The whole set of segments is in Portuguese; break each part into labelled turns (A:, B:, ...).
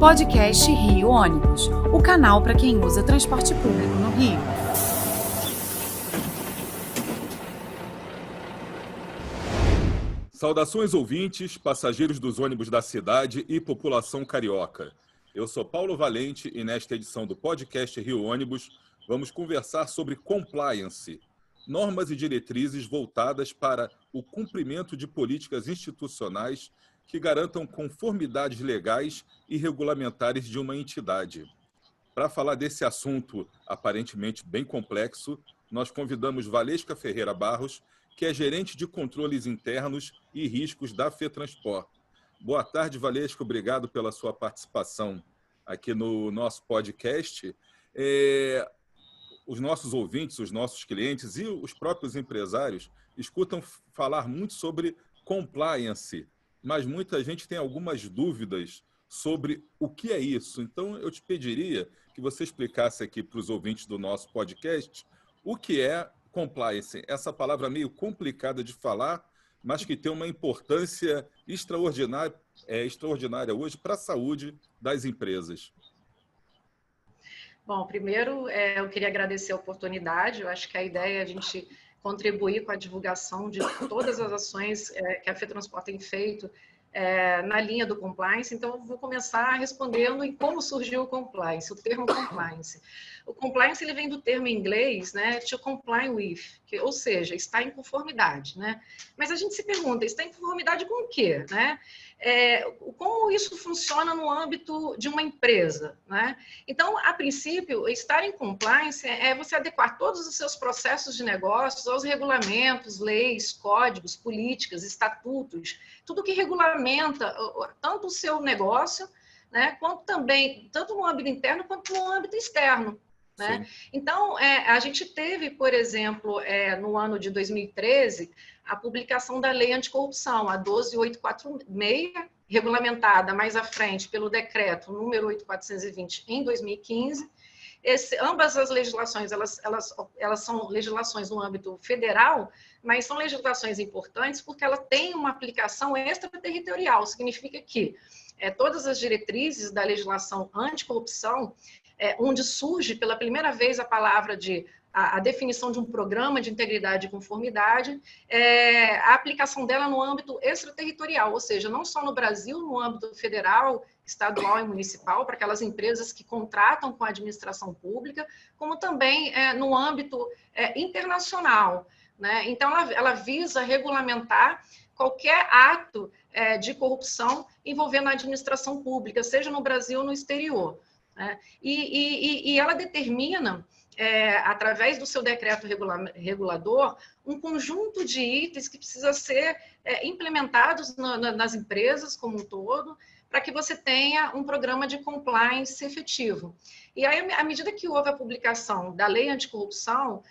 A: Podcast Rio Ônibus, o canal para quem usa transporte público no Rio.
B: Saudações ouvintes, passageiros dos ônibus da cidade e população carioca. Eu sou Paulo Valente e nesta edição do podcast Rio Ônibus vamos conversar sobre compliance, normas e diretrizes voltadas para o cumprimento de políticas institucionais que garantam conformidades legais e regulamentares de uma entidade. Para falar desse assunto aparentemente bem complexo, nós convidamos Valesca Ferreira Barros, que é gerente de controles internos e riscos da FETransport. Boa tarde, Valesca. Obrigado pela sua participação aqui no nosso podcast. Os nossos ouvintes, os nossos clientes e os próprios empresários escutam falar muito sobre compliance, mas muita gente tem algumas dúvidas sobre o que é isso. Então, eu te pediria que você explicasse aqui para os ouvintes do nosso podcast o que é compliance. Essa palavra meio complicada de falar, mas que tem uma importância extraordinária hoje para a saúde das empresas.
C: Bom, primeiro, eu queria agradecer a oportunidade. Eu acho que a ideia é a gente contribuir com a divulgação de todas as ações que a FETransport tem feito na linha do compliance. Então, eu vou começar respondendo em como surgiu o compliance, o termo compliance. O compliance ele vem do termo em inglês, né, to comply with, ou seja, está em conformidade, né? Mas a gente se pergunta, está em conformidade com o quê, né? Como isso funciona no âmbito de uma empresa, né? Então, a princípio, estar em compliance é você adequar todos os seus processos de negócios aos regulamentos, leis, códigos, políticas, estatutos, tudo que regulamenta tanto o seu negócio, né, quanto também, tanto no âmbito interno quanto no âmbito externo. Né? Então, a gente teve, por exemplo, no ano de 2013, a publicação da Lei Anticorrupção, a 12.846, regulamentada mais à frente pelo decreto número 8.420 em 2015. Ambas as legislações, elas são legislações no âmbito federal, mas são legislações importantes porque ela tem uma aplicação extraterritorial, significa que todas as diretrizes da legislação anticorrupção, onde surge pela primeira vez a palavra a definição de um programa de integridade e conformidade, a aplicação dela no âmbito extraterritorial, ou seja, não só no Brasil, no âmbito federal, estadual e municipal, para aquelas empresas que contratam com a administração pública, como também no âmbito internacional. Né? Então, ela visa regulamentar qualquer ato de corrupção envolvendo a administração pública, seja no Brasil ou no exterior. Né? E ela determina, através do seu decreto regulador, um conjunto de itens que precisa ser implementados nas empresas como um todo, para que você tenha um programa de compliance efetivo. E aí, à medida que houve a publicação da Lei Anticorrupção,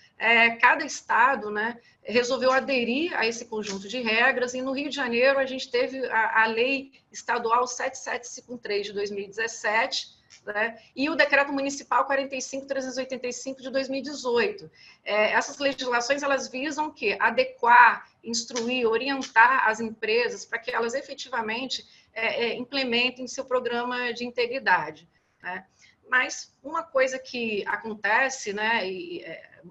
C: cada estado, né, resolveu aderir a esse conjunto de regras, e no Rio de Janeiro a gente teve a Lei Estadual 7753 de 2017, né, e o Decreto Municipal 45.385 de 2018. Essas legislações, elas visam adequar, instruir, orientar as empresas para que elas efetivamente implementem seu programa de integridade. Né? Mas uma coisa que acontece, né,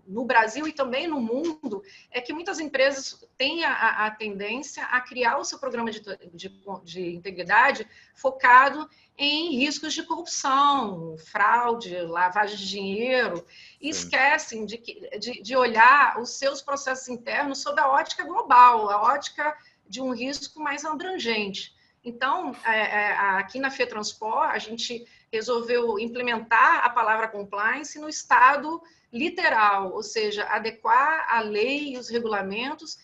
C: no Brasil e também no mundo, é que muitas empresas têm a tendência a criar o seu programa de integridade focado em riscos de corrupção, fraude, lavagem de dinheiro, e esquecem de olhar os seus processos internos sob a ótica global, a ótica de um risco mais abrangente. Então, aqui na FETransport, a gente resolveu implementar a palavra compliance no estado literal, ou seja, adequar a lei e os regulamentos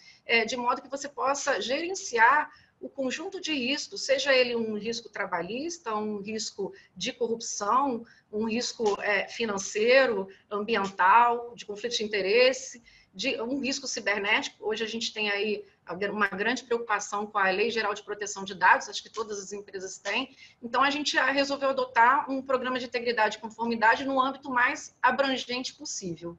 C: de modo que você possa gerenciar o conjunto de riscos, seja ele um risco trabalhista, um risco de corrupção, um risco financeiro, ambiental, de conflito de interesse, de um risco cibernético. Hoje a gente tem aí uma grande preocupação com a Lei Geral de Proteção de Dados, acho que todas as empresas têm. Então, a gente resolveu adotar um programa de integridade e conformidade no âmbito mais abrangente possível.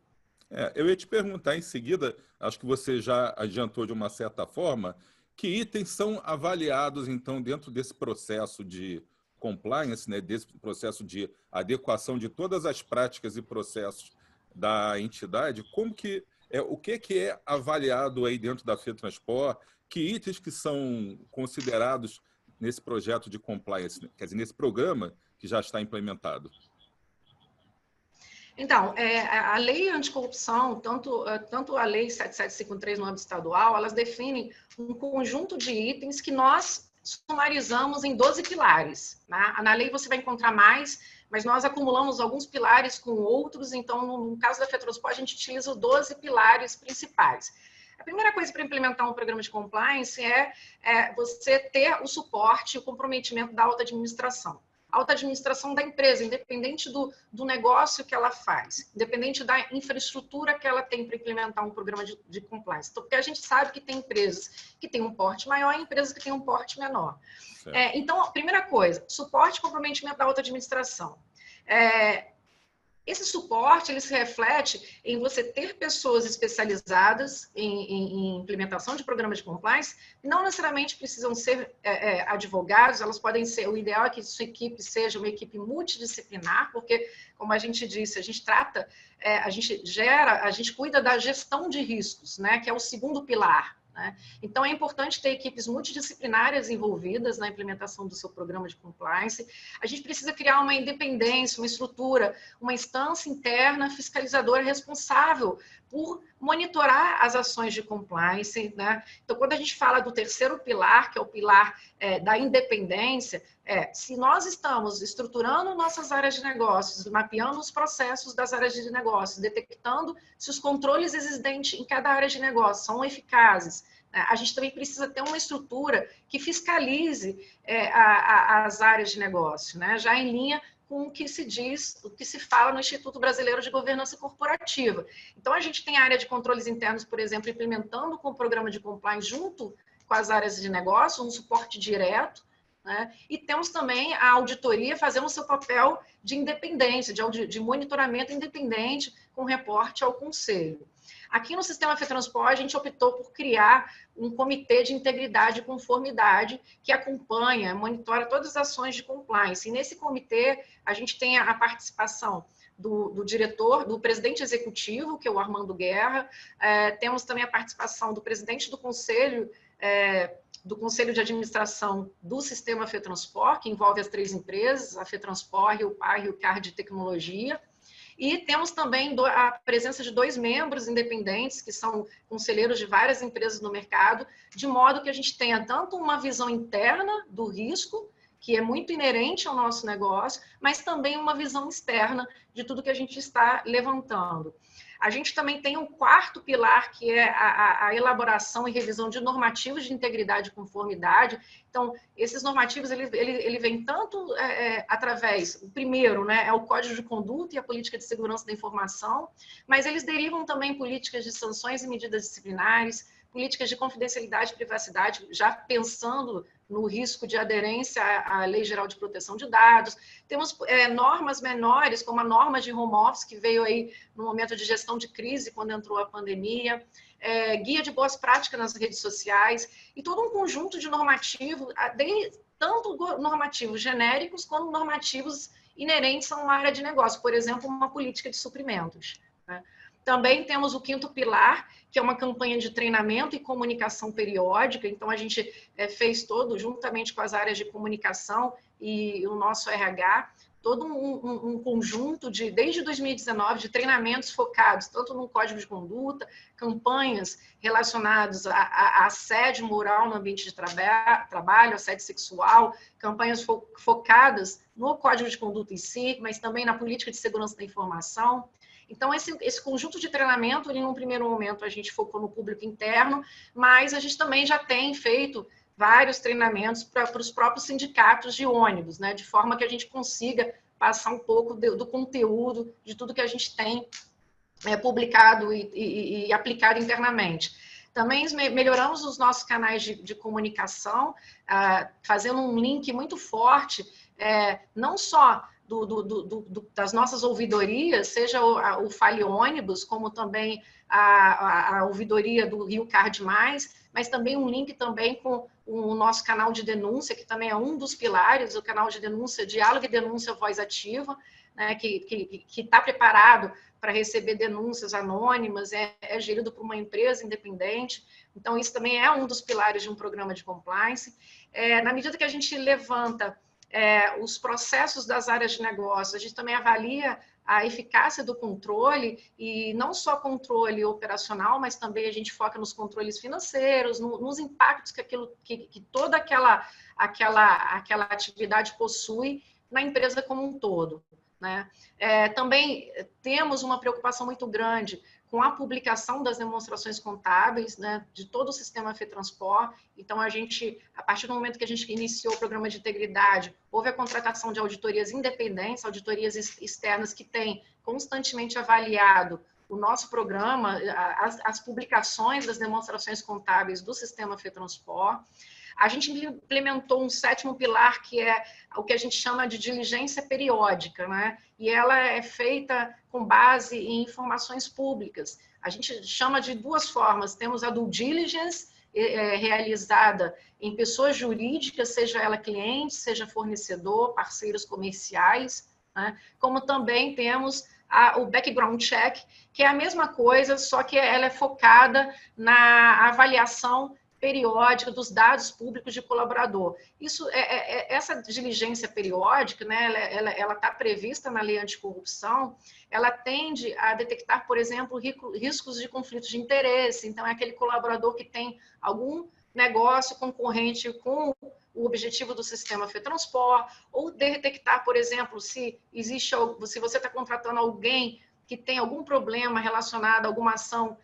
B: Eu ia te perguntar em seguida, acho que você já adiantou de uma certa forma, que itens são avaliados, então, dentro desse processo de compliance, né, desse processo de adequação de todas as práticas e processos da entidade, o que é avaliado aí dentro da FETranspor, que itens que são considerados nesse projeto de compliance, quer dizer, nesse programa que já está implementado?
C: Então, a lei anticorrupção, tanto a lei 7753 no âmbito estadual, elas definem um conjunto de itens que nós sumarizamos em 12 pilares. Né? Na lei você vai encontrar mais, mas nós acumulamos alguns pilares com outros, então, no caso da FETranspor, a gente utiliza 12 pilares principais. A primeira coisa para implementar um programa de compliance é você ter o suporte e o comprometimento da alta administração. Alta administração da empresa, independente do negócio que ela faz, independente da infraestrutura que ela tem para implementar um programa de compliance. Então, porque a gente sabe que tem empresas que têm um porte maior e empresas que têm um porte menor. Então, a primeira coisa, suporte e comprometimento da alta administração. Esse suporte, ele se reflete em você ter pessoas especializadas em implementação de programas de compliance, não necessariamente precisam ser advogados, elas podem ser, o ideal é que sua equipe seja uma equipe multidisciplinar, porque, como a gente disse, a gente cuida da gestão de riscos, né, que é o segundo pilar. Então, é importante ter equipes multidisciplinárias envolvidas na implementação do seu programa de compliance. A gente precisa criar uma independência, uma estrutura, uma instância interna fiscalizadora responsável por monitorar as ações de compliance. Né? Então, quando a gente fala do terceiro pilar, que é o pilar da independência, se nós estamos estruturando nossas áreas de negócios, mapeando os processos das áreas de negócios, detectando se os controles existentes em cada área de negócio são eficazes, a gente também precisa ter uma estrutura que fiscalize as áreas de negócio, né? Já em linha com o que se diz, o que se fala no Instituto Brasileiro de Governança Corporativa. Então, a gente tem a área de controles internos, por exemplo, implementando com o programa de compliance junto com as áreas de negócio, um suporte direto, né? E temos também a auditoria fazendo o seu papel de independência, de monitoramento independente, com reporte ao Conselho. Aqui no sistema FETranspor, a gente optou por criar um comitê de integridade e conformidade que acompanha, monitora todas as ações de compliance. E nesse comitê, a gente tem a participação do diretor, do presidente executivo, que é o Armando Guerra, temos também a participação do presidente do Conselho de Administração do sistema FETranspor, que envolve as 3 empresas, a FETranspor, Rio Par e o CAR de Tecnologia. E temos também a presença de 2 membros independentes, que são conselheiros de várias empresas no mercado, de modo que a gente tenha tanto uma visão interna do risco, que é muito inerente ao nosso negócio, mas também uma visão externa de tudo que a gente está levantando. A gente também tem um quarto pilar, que é a elaboração e revisão de normativos de integridade e conformidade. Então, esses normativos, ele vem tanto através, o primeiro, né, é o Código de Conduta e a Política de Segurança da Informação, mas eles derivam também políticas de sanções e medidas disciplinares, políticas de confidencialidade e privacidade, já pensando no risco de aderência à Lei Geral de Proteção de Dados. Temos normas menores, como a norma de home office, que veio aí no momento de gestão de crise, quando entrou a pandemia, guia de boas práticas nas redes sociais, e todo um conjunto de normativos, tanto normativos genéricos, quanto normativos inerentes a uma área de negócio, por exemplo, uma política de suprimentos, né? Também temos o 5º pilar, que é uma campanha de treinamento e comunicação periódica. Então, a gente fez juntamente com as áreas de comunicação e o nosso RH, todo um conjunto desde 2019, de treinamentos focados tanto no código de conduta, campanhas relacionadas a assédio moral no ambiente de trabalho, assédio sexual, campanhas focadas no código de conduta em si, mas também na política de segurança da informação. Então, esse conjunto de treinamento, num primeiro momento, a gente focou no público interno, mas a gente também já tem feito vários treinamentos para os próprios sindicatos de ônibus, né? De forma que a gente consiga passar um pouco do conteúdo, de tudo que a gente tem publicado e aplicado internamente. Também melhoramos os nossos canais de comunicação, fazendo um link muito forte, não só das nossas ouvidorias, seja o Fale Ônibus, como também a ouvidoria do Rio Card+, mas também um link também com o nosso canal de denúncia, que também é um dos pilares, o canal de denúncia, diálogo e denúncia voz ativa, né, que está preparado para receber denúncias anônimas, é gerido por uma empresa independente. Então, isso também é um dos pilares de um programa de compliance. Na medida que a gente levanta os processos das áreas de negócio, a gente também avalia a eficácia do controle, e não só controle operacional, mas também a gente foca nos controles financeiros, nos impactos que toda aquela atividade possui na empresa como um todo, né? Também temos uma preocupação muito grande com a publicação das demonstrações contábeis, né, de todo o sistema FETranspor. Então, a partir do momento que a gente iniciou o programa de integridade, houve a contratação de auditorias independentes, auditorias externas que têm constantemente avaliado o nosso programa, as publicações das demonstrações contábeis do sistema FETranspor. A gente implementou um 7º pilar, que é o que a gente chama de diligência periódica, né? E ela é feita com base em informações públicas. A gente chama de 2 formas. Temos a due diligence, realizada em pessoas jurídicas, seja ela cliente, seja fornecedor, parceiros comerciais, né? Como também temos o background check, que é a mesma coisa, só que ela é focada na avaliação periódica dos dados públicos de colaborador. Essa diligência periódica, né, ela está prevista na lei anticorrupção, ela tende a detectar, por exemplo, riscos de conflitos de interesse. Então, é aquele colaborador que tem algum negócio concorrente com o objetivo do sistema FETranspor, ou detectar, por exemplo, se você está contratando alguém que tem algum problema relacionado a alguma ação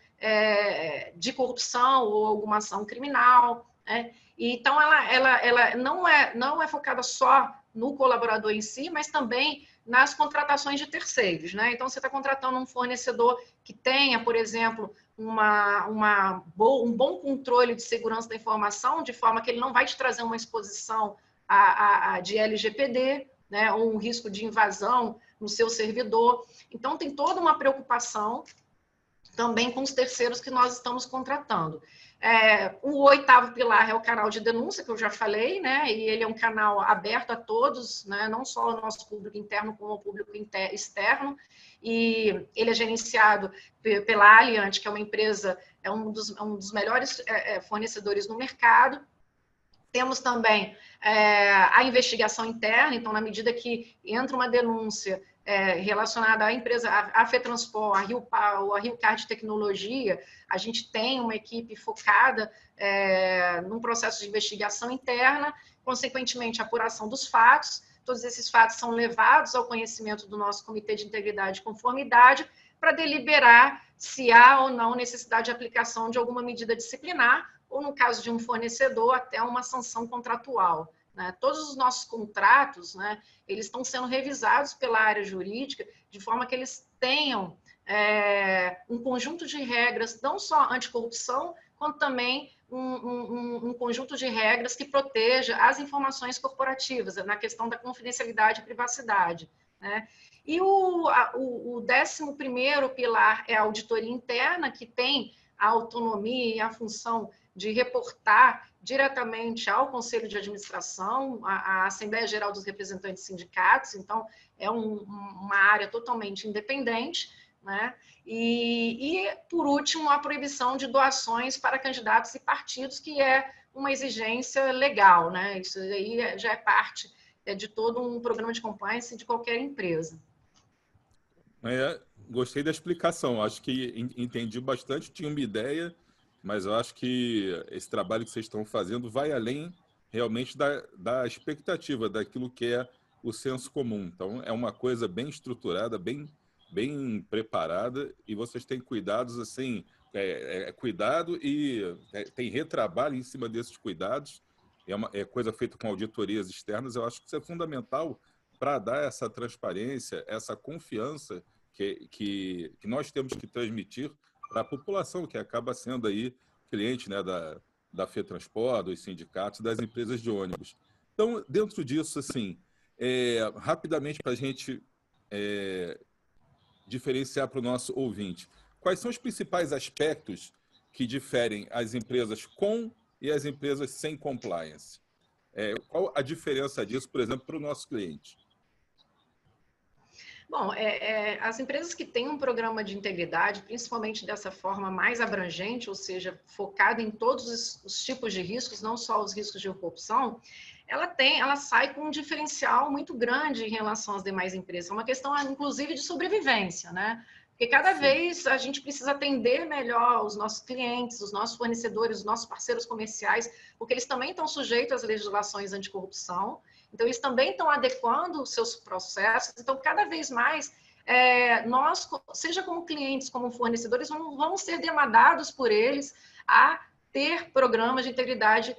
C: de corrupção ou alguma ação criminal, né? Então, ela não é focada só no colaborador em si, mas também nas contratações de terceiros, né? Então, você está contratando um fornecedor que tenha, por exemplo, um bom controle de segurança da informação, de forma que ele não vai te trazer uma exposição de LGPD, né? Ou um risco de invasão no seu servidor. Então, tem toda uma preocupação também com os terceiros que nós estamos contratando. O 8º pilar é o canal de denúncia, que eu já falei, né? E ele é um canal aberto a todos, né? Não só o nosso público interno, como o público externo. E ele é gerenciado pela Alliant, que é uma empresa, um dos melhores fornecedores no mercado. Temos também a investigação interna. Então, na medida que entra uma denúncia relacionada à empresa, a FETranspor, a RioPower, a RioCard Tecnologia, a gente tem uma equipe focada num processo de investigação interna, consequentemente, a apuração dos fatos. Todos esses fatos são levados ao conhecimento do nosso Comitê de Integridade e Conformidade para deliberar se há ou não necessidade de aplicação de alguma medida disciplinar, ou, no caso de um fornecedor, até uma sanção contratual, né? Todos os nossos contratos, né, eles estão sendo revisados pela área jurídica, de forma que eles tenham um conjunto de regras, não só anticorrupção, quanto também um conjunto de regras que proteja as informações corporativas, na questão da confidencialidade e privacidade, né? E o 11º pilar é a auditoria interna, que tem a autonomia e a função de reportar diretamente ao Conselho de Administração, à Assembleia Geral dos Representantes Sindicatos. Então, é uma área totalmente independente, né? E, por último, a proibição de doações para candidatos e partidos, que é uma exigência legal, né? Isso aí já é parte de todo um programa de compliance de qualquer empresa.
B: Gostei da explicação. Acho que entendi bastante, tinha uma ideia, mas eu acho que esse trabalho que vocês estão fazendo vai além realmente da expectativa, daquilo que é o senso comum. Então, é uma coisa bem estruturada, bem preparada, e vocês têm cuidados, assim, cuidado e tem retrabalho em cima desses cuidados. É coisa feita com auditorias externas. Eu acho que isso é fundamental para dar essa transparência, essa confiança que nós temos que transmitir para a população, que acaba sendo aí cliente, né, da FETranspor, dos sindicatos, das empresas de ônibus. Então, dentro disso, assim, rapidamente para a gente diferenciar para o nosso ouvinte, quais são os principais aspectos que diferem as empresas com e as empresas sem compliance? Qual a diferença disso, por exemplo, para o nosso cliente?
C: Bom, as empresas que têm um programa de integridade, principalmente dessa forma mais abrangente, ou seja, focada em todos os tipos de riscos, não só os riscos de corrupção, ela sai com um diferencial muito grande em relação às demais empresas. É uma questão, inclusive, de sobrevivência, né? Porque cada vez a gente precisa atender melhor os nossos clientes, os nossos fornecedores, os nossos parceiros comerciais, porque eles também estão sujeitos às legislações anticorrupção. Então, eles também estão adequando os seus processos. Então, cada vez mais, nós, seja como clientes, como fornecedores, vamos ser demandados por eles a ter programas de integridade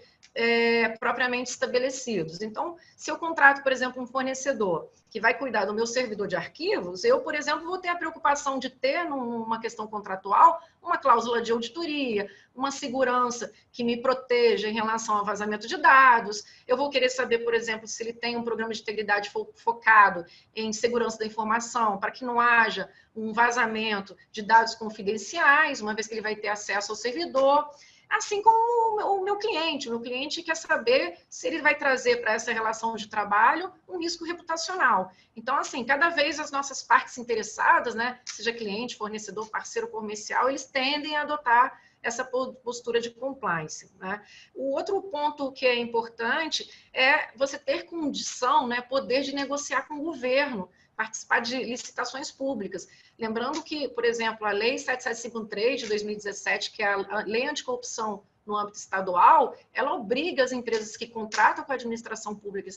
C: propriamente estabelecidos. Então, se eu contrato, por exemplo, um fornecedor que vai cuidar do meu servidor de arquivos, eu, por exemplo, vou ter a preocupação de ter, numa questão contratual, uma cláusula de auditoria, uma segurança que me proteja em relação ao vazamento de dados. Eu vou querer saber, por exemplo, se ele tem um programa de integridade focado em segurança da informação, para que não haja um vazamento de dados confidenciais, uma vez que ele vai ter acesso ao servidor. Assim como o meu cliente quer saber se ele vai trazer para essa relação de trabalho um risco reputacional. Então, assim, cada vez as nossas partes interessadas, né, seja cliente, fornecedor, parceiro comercial, eles tendem a adotar essa postura de compliance, né? O outro ponto que é importante é você ter condição, né, poder de negociar com o governo, participar de licitações públicas. Lembrando que, por exemplo, a Lei 7753 de 2017, que é a Lei Anticorrupção no âmbito estadual, ela obriga as empresas que contratam com a administração pública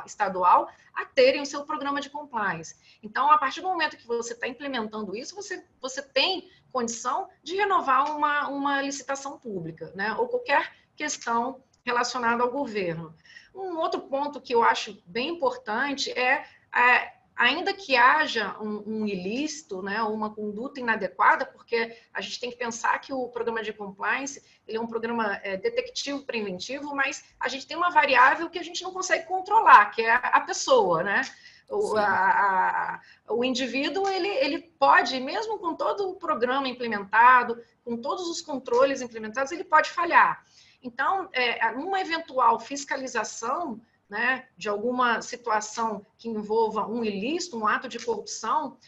C: estadual a terem o seu programa de compliance. Então, a partir do momento que você está implementando isso, você tem condição de renovar uma licitação pública, né? Ou qualquer questão relacionada ao governo. Um outro ponto que eu acho bem importante ainda que haja um ilícito, né, uma conduta inadequada, porque a gente tem que pensar que o programa de compliance ele é um programa detectivo preventivo, mas a gente tem uma variável que a gente não consegue controlar, que é a pessoa, né? O indivíduo, ele pode, mesmo com todo o programa implementado, com todos os controles implementados, ele pode falhar. Então, numa eventual fiscalização, né, de alguma situação que envolva um ilícito, um ato de corrupção,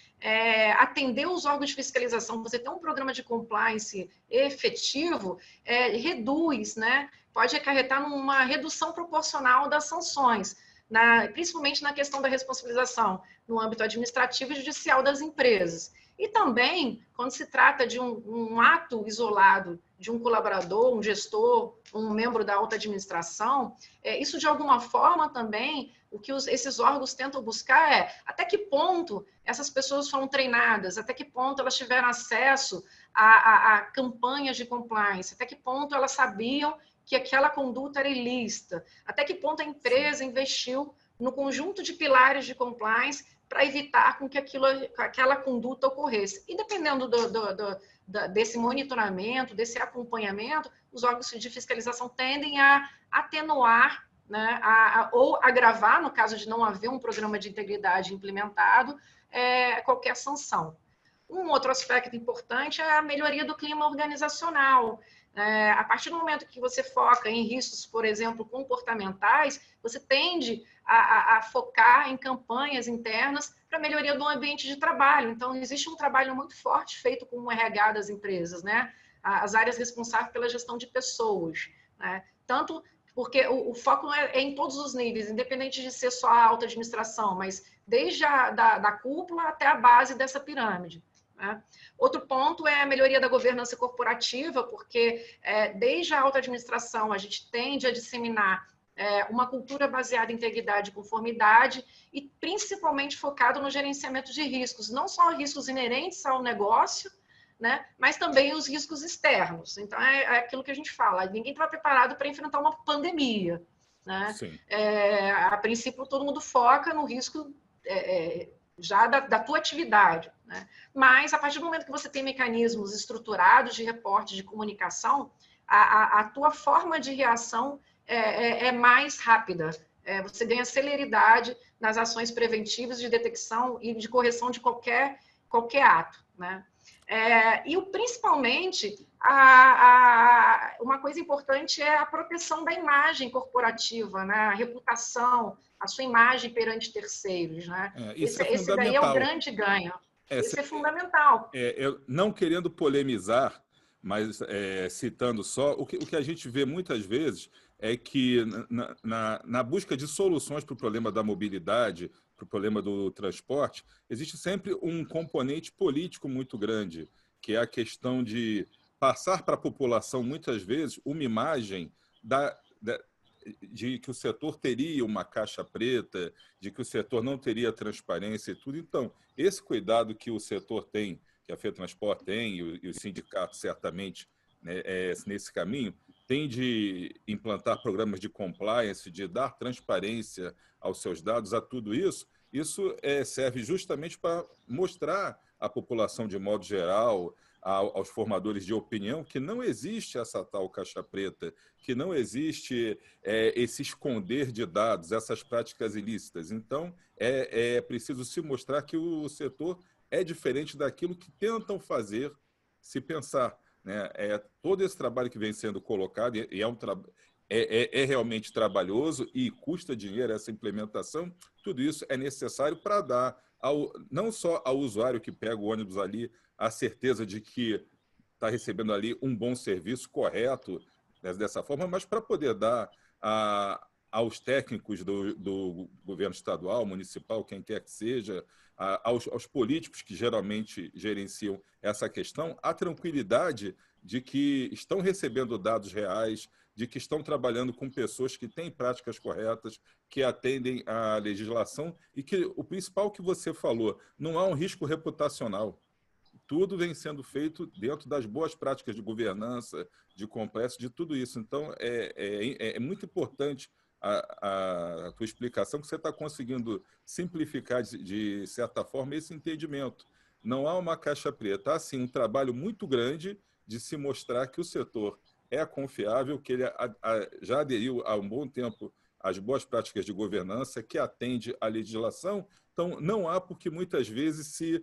C: atender os órgãos de fiscalização, você ter um programa de compliance efetivo, reduz, né, pode acarretar numa redução proporcional das sanções, principalmente na questão da responsabilização no âmbito administrativo e judicial das empresas. E também, quando se trata de um ato isolado de um colaborador, um gestor, um membro da alta administração, isso de alguma forma também, o que esses órgãos tentam buscar é até que ponto essas pessoas foram treinadas, até que ponto elas tiveram acesso a campanhas de compliance, até que ponto elas sabiam que aquela conduta era ilícita, até que ponto a empresa investiu no conjunto de pilares de compliance para evitar com que aquela conduta ocorresse. E dependendo desse monitoramento, desse acompanhamento, os órgãos de fiscalização tendem a atenuar, né, ou agravar, no caso de não haver um programa de integridade implementado, qualquer sanção. Um outro aspecto importante é a melhoria do clima organizacional. A partir do momento que você foca em riscos, por exemplo, comportamentais, você tende a focar em campanhas internas para melhoria do ambiente de trabalho. Então, existe um trabalho muito forte feito com o RH das empresas, né? As áreas responsáveis pela gestão de pessoas, né? Tanto porque o foco é em todos os níveis, independente de ser só a alta administração, mas desde da cúpula até a base dessa pirâmide. Né? Outro ponto é a melhoria da governança corporativa, porque desde a alta administração a gente tende a disseminar uma cultura baseada em integridade e conformidade e principalmente focado no gerenciamento de riscos, não só riscos inerentes ao negócio, né, mas também os riscos externos. Então, é aquilo que a gente fala, ninguém estava preparado para enfrentar uma pandemia. Né? A princípio, todo mundo foca no risco já da tua atividade. Né? Mas, a partir do momento que você tem mecanismos estruturados de reporte, de comunicação, a tua forma de reação é mais rápida. Você ganha celeridade nas ações preventivas de detecção e de correção de qualquer ato. Né? E principalmente Uma coisa importante é a proteção da imagem corporativa, né? A reputação, a sua imagem perante terceiros. Né?
B: Isso é
C: Esse daí é o
B: fundamental.
C: grande ganho. Isso é fundamental.
B: Eu não querendo polemizar, mas citando só, o que a gente vê muitas vezes é que na busca de soluções para o problema da mobilidade, para o problema do transporte, existe sempre um componente político muito grande, que é a questão de passar para a população, muitas vezes, uma imagem de que o setor teria uma caixa preta, de que o setor não teria transparência e tudo. Então, esse cuidado que o setor tem, que a FETransport tem, e os sindicatos certamente, né, nesse caminho, tem de implantar programas de compliance, de dar transparência aos seus dados, a tudo isso. Isso serve justamente para mostrar à população, de modo geral, aos formadores de opinião, que não existe essa tal caixa preta, que não existe esse esconder de dados, essas práticas ilícitas. Então, é preciso se mostrar que o setor é diferente daquilo que tentam fazer se pensar. Né? Todo esse trabalho que vem sendo colocado, e é realmente trabalhoso e custa dinheiro essa implementação, tudo isso é necessário para dar não só ao usuário que pega o ônibus ali a certeza de que está recebendo ali um bom serviço correto, né, dessa forma, mas para poder dar aos técnicos do governo estadual, municipal, quem quer que seja, aos políticos que geralmente gerenciam essa questão, a tranquilidade de que estão recebendo dados reais, de que estão trabalhando com pessoas que têm práticas corretas, que atendem à legislação e que o principal que você falou, não há um risco reputacional. Tudo vem sendo feito dentro das boas práticas de governança, de compliance, de tudo isso. Então, é muito importante a tua explicação, que você está conseguindo simplificar, de certa forma, esse entendimento. Não há uma caixa preta. Há, sim, um trabalho muito grande de se mostrar que o setor é confiável, que ele já aderiu há um bom tempo às boas práticas de governança, que atende à legislação. Então, não há porque muitas vezes se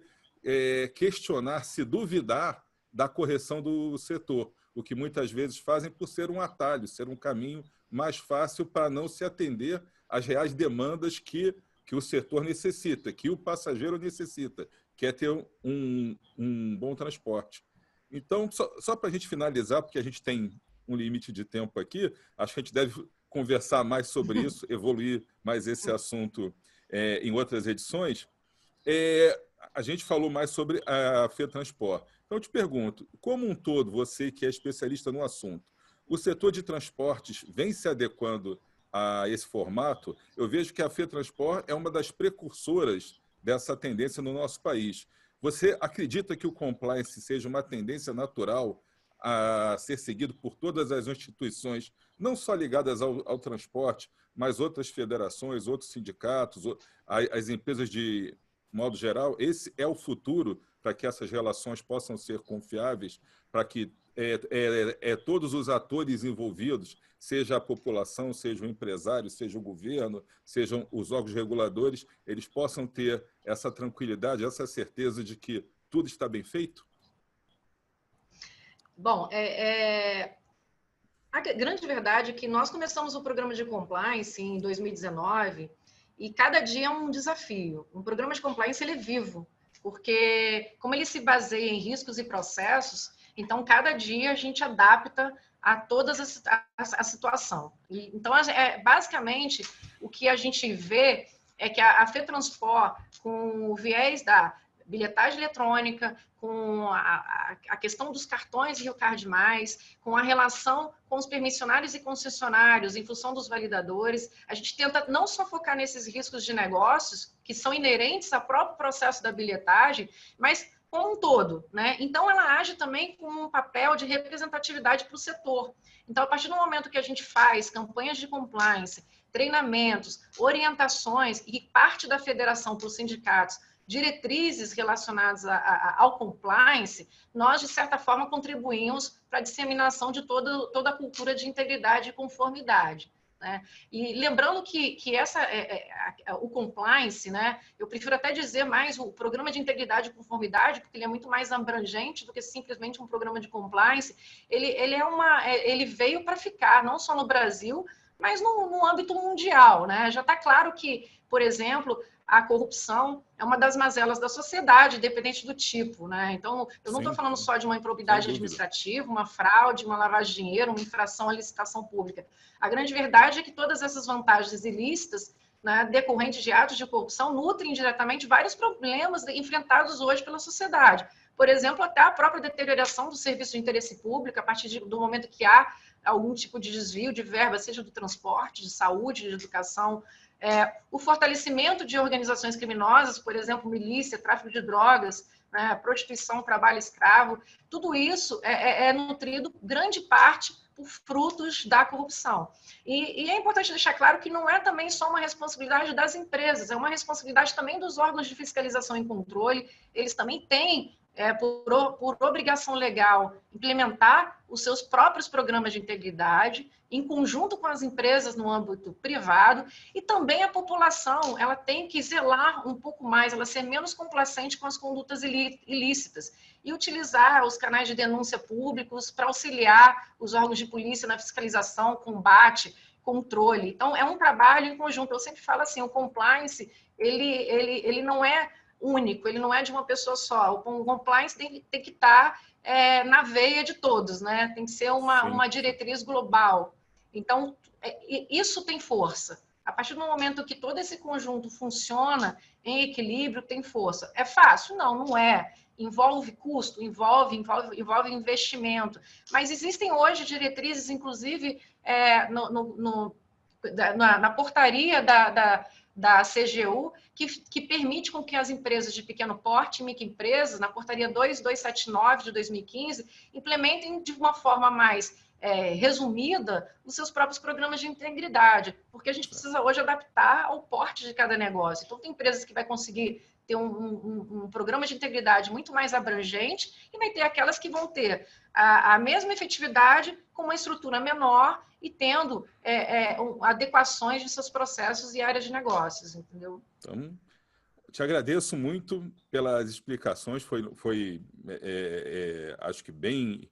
B: questionar, se duvidar da correção do setor, o que muitas vezes fazem por ser um atalho, ser um caminho mais fácil para não se atender às reais demandas que o setor necessita, que o passageiro necessita, que é ter um bom transporte. Então, só para a gente finalizar, porque a gente tem um limite de tempo aqui, acho que a gente deve conversar mais sobre isso, evoluir mais esse assunto em outras edições. A gente falou mais sobre a FETransport. Então, eu te pergunto, como um todo, você que é especialista no assunto, o setor de transportes vem se adequando a esse formato? Eu vejo que a FETransport é uma das precursoras dessa tendência no nosso país. Você acredita que o compliance seja uma tendência natural a ser seguido por todas as instituições, não só ligadas ao transporte, mas outras federações, outros sindicatos, as empresas de modo geral? Esse é o futuro para que essas relações possam ser confiáveis, para que todos os atores envolvidos, seja a população, seja o empresário, seja o governo, sejam os órgãos reguladores, eles possam ter essa tranquilidade, essa certeza de que tudo está bem feito?
C: Bom, a grande verdade é que nós começamos o programa de compliance em 2019 e cada dia é um desafio. Um programa de compliance ele é vivo, porque como ele se baseia em riscos e processos, então cada dia a gente adapta a toda a situação. Então, basicamente, o que a gente vê é que a FETransport, com o viés da bilhetagem eletrônica, com a questão dos cartões Rio Card+, com a relação com os permissionários e concessionários, em função dos validadores, a gente tenta não só focar nesses riscos de negócios, que são inerentes ao próprio processo da bilhetagem, mas como um todo, né? Então, ela age também com um papel de representatividade para o setor. Então, a partir do momento que a gente faz campanhas de compliance, treinamentos, orientações e parte da federação para os sindicatos, diretrizes relacionadas ao compliance, nós, de certa forma, contribuímos para a disseminação de toda a cultura de integridade e conformidade. né? E lembrando que o compliance, né, eu prefiro até dizer mais o programa de integridade e conformidade, porque ele é muito mais abrangente do que simplesmente um programa de compliance. Ele veio para ficar, não só no Brasil, mas no âmbito mundial, né? Já está claro que, por exemplo, a corrupção é uma das mazelas da sociedade, independente do tipo, né? Então, eu não estou falando só de uma improbidade administrativa, uma fraude, uma lavagem de dinheiro, uma infração à licitação pública. A grande verdade é que todas essas vantagens ilícitas, né, decorrentes de atos de corrupção, nutrem diretamente vários problemas enfrentados hoje pela sociedade. Por exemplo, até a própria deterioração do serviço de interesse público, a partir do momento que há algum tipo de desvio de verba, seja do transporte, de saúde, de educação, o fortalecimento de organizações criminosas, por exemplo, milícia, tráfico de drogas, né, prostituição, trabalho escravo, tudo isso é nutrido, grande parte, por frutos da corrupção. E é importante deixar claro que não é também só uma responsabilidade das empresas, é uma responsabilidade também dos órgãos de fiscalização e controle, eles também têm, por obrigação legal, implementar os seus próprios programas de integridade, em conjunto com as empresas no âmbito privado, e também a população, ela tem que zelar um pouco mais, ela ser menos complacente com as condutas ilícitas, e utilizar os canais de denúncia públicos para auxiliar os órgãos de polícia na fiscalização, combate, controle. Então, é um trabalho em conjunto. Eu sempre falo assim, o compliance, ele não é único, ele não é de uma pessoa só. O compliance tem que estar na veia de todos, né? Tem que ser uma diretriz global. Então, isso tem força. A partir do momento que todo esse conjunto funciona em equilíbrio, tem força. É fácil? Não é. Envolve custo, envolve investimento. Mas existem hoje diretrizes, inclusive, na portaria da CGU, que permite com que as empresas de pequeno porte, microempresas, na portaria 2279 de 2015, implementem de uma forma mais resumida os seus próprios programas de integridade, porque a gente precisa hoje adaptar ao porte de cada negócio. Então, tem empresas que vai conseguir ter um programa de integridade muito mais abrangente e vai ter aquelas que vão ter a mesma efetividade com uma estrutura menor e tendo adequações de seus processos e áreas de negócios, entendeu?
B: Então, te agradeço muito pelas explicações, foi acho que bem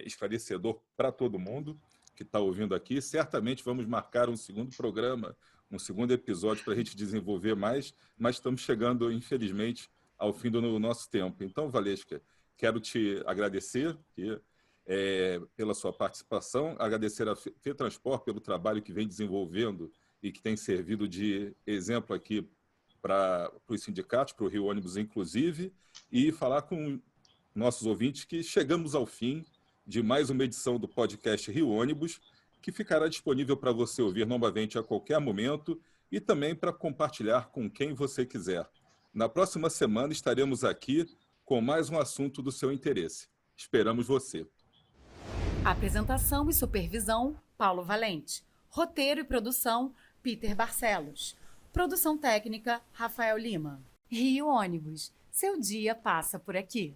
B: esclarecedor para todo mundo que está ouvindo aqui. Certamente vamos marcar um segundo programa, um segundo episódio para a gente desenvolver mais, mas estamos chegando, infelizmente, ao fim do nosso tempo. Então, Valesca, quero te agradecer pela sua participação, agradecer a FETransport pelo trabalho que vem desenvolvendo e que tem servido de exemplo aqui para os sindicatos, para o Rio Ônibus, inclusive, e falar com nossos ouvintes que chegamos ao fim de mais uma edição do podcast Rio Ônibus, que ficará disponível para você ouvir novamente a qualquer momento e também para compartilhar com quem você quiser. Na próxima semana estaremos aqui com mais um assunto do seu interesse. Esperamos você.
A: Apresentação e supervisão, Paulo Valente. Roteiro e produção, Peter Barcelos. Produção técnica, Rafael Lima. Rio Ônibus. Seu dia passa por aqui.